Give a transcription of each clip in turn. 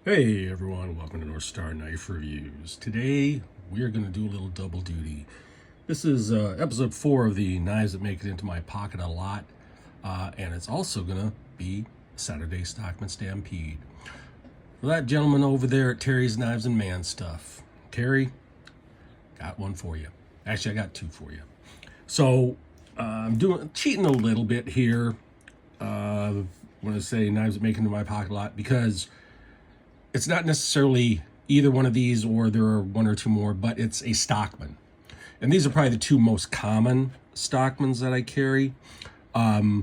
Hey everyone, welcome to North Star Knife Reviews. Today we are going to do a little double duty. This is episode 4 of the knives that make it into my pocket a lot, and it's also going to be Saturday Stockman Stampede. For that gentleman over there at Terry's Knives and Man Stuff, Terry, got one for you. Actually, I got two for you. So I'm cheating a little bit here when I say knives that make it into my pocket a lot, because it's not necessarily either one of these or there are one or two more, but it's a Stockman. And these are probably the two most common Stockmans that I carry. But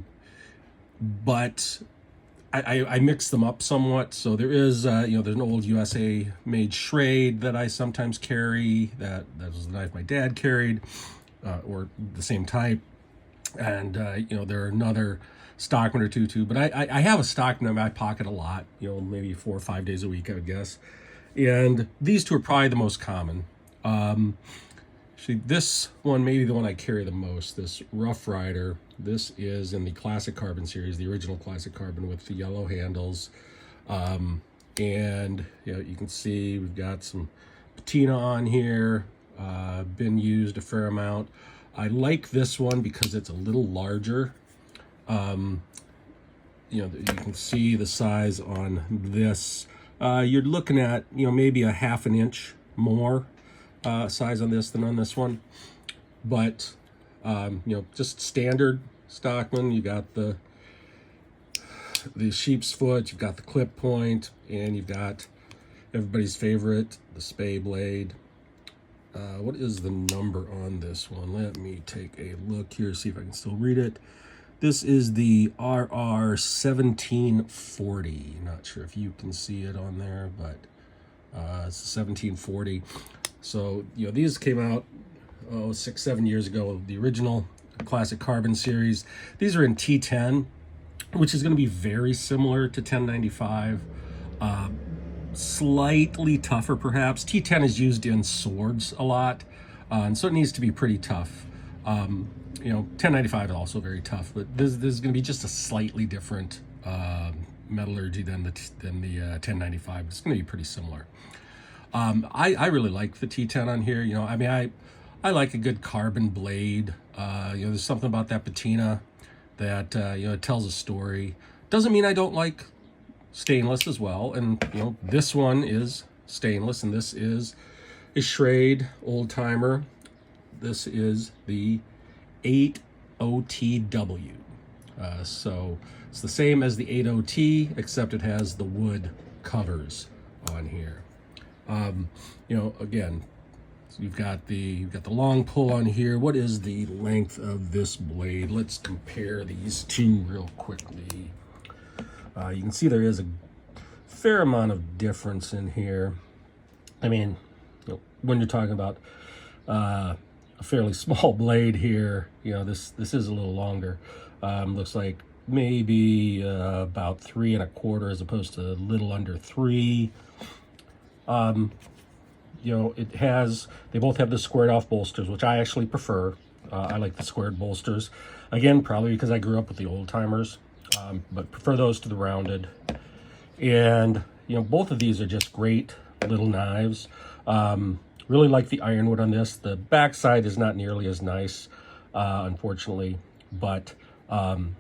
I mix them up somewhat. So there is, there's an old USA made Schrade that I sometimes carry. That was the knife my dad carried, or the same type. And, there are another Stockman or two too, but I have a Stockman in my pocket a lot, maybe 4 or 5 days a week, I would guess. And these two are probably the most common. Actually, this one may be the one I carry the most, this Rough Rider. This is in the Classic Carbon series, the original Classic Carbon with the yellow handles. And you can see we've got some patina on here, been used a fair amount. I like this one because it's a little larger. You can see the size on this. You're looking at, maybe a half an inch more size on this than on this one. But, just standard Stockman. You got the sheep's foot, you've got the clip point, and you've got everybody's favorite, the Spay blade. What is the number on this one? Let me take a look here, see if I can still read it. This is the RR 1740. Not sure if you can see it on there, but it's 1740. So, these came out 6-7 years ago, the original Classic Carbon series. These are in T10, which is going to be very similar to 1095. Slightly tougher, perhaps. T10 is used in swords a lot, and so it needs to be pretty tough. 1095 is also very tough, but this is going to be just a slightly different metallurgy than the 1095. It's going to be pretty similar. I really like the T10 on here. I like a good carbon blade. There's something about that patina that it tells a story. Doesn't mean I don't like stainless as well. And this one is stainless, and this is a Schrade old timer. This is the 80TW. So it's the same as the 80T, except it has the wood covers on here. Again, so you've got the long pull on here. What is the length of this blade? Let's compare these two real quickly. You can see there is a fair amount of difference in here. When you're talking about a fairly small blade here, this is a little longer. Looks like maybe about 3 1/4 as opposed to a little under 3. They both have the squared off bolsters, which I actually prefer. I like the squared bolsters. Again, probably because I grew up with the old timers, but prefer those to the rounded. And, both of these are just great little knives. Really like the ironwood on this. The backside is not nearly as nice, unfortunately, but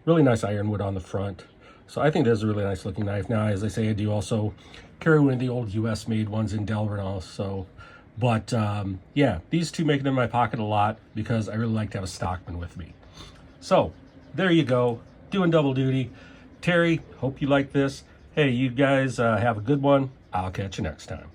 really nice ironwood on the front. So I think that's a really nice looking knife. Now, as I say, I do also carry one of the old US made ones in Delrinal. So, but these two make it in my pocket a lot because I really like to have a Stockman with me. So there you go, doing double duty. Terry, hope you like this. Hey, you guys have a good one. I'll catch you next time.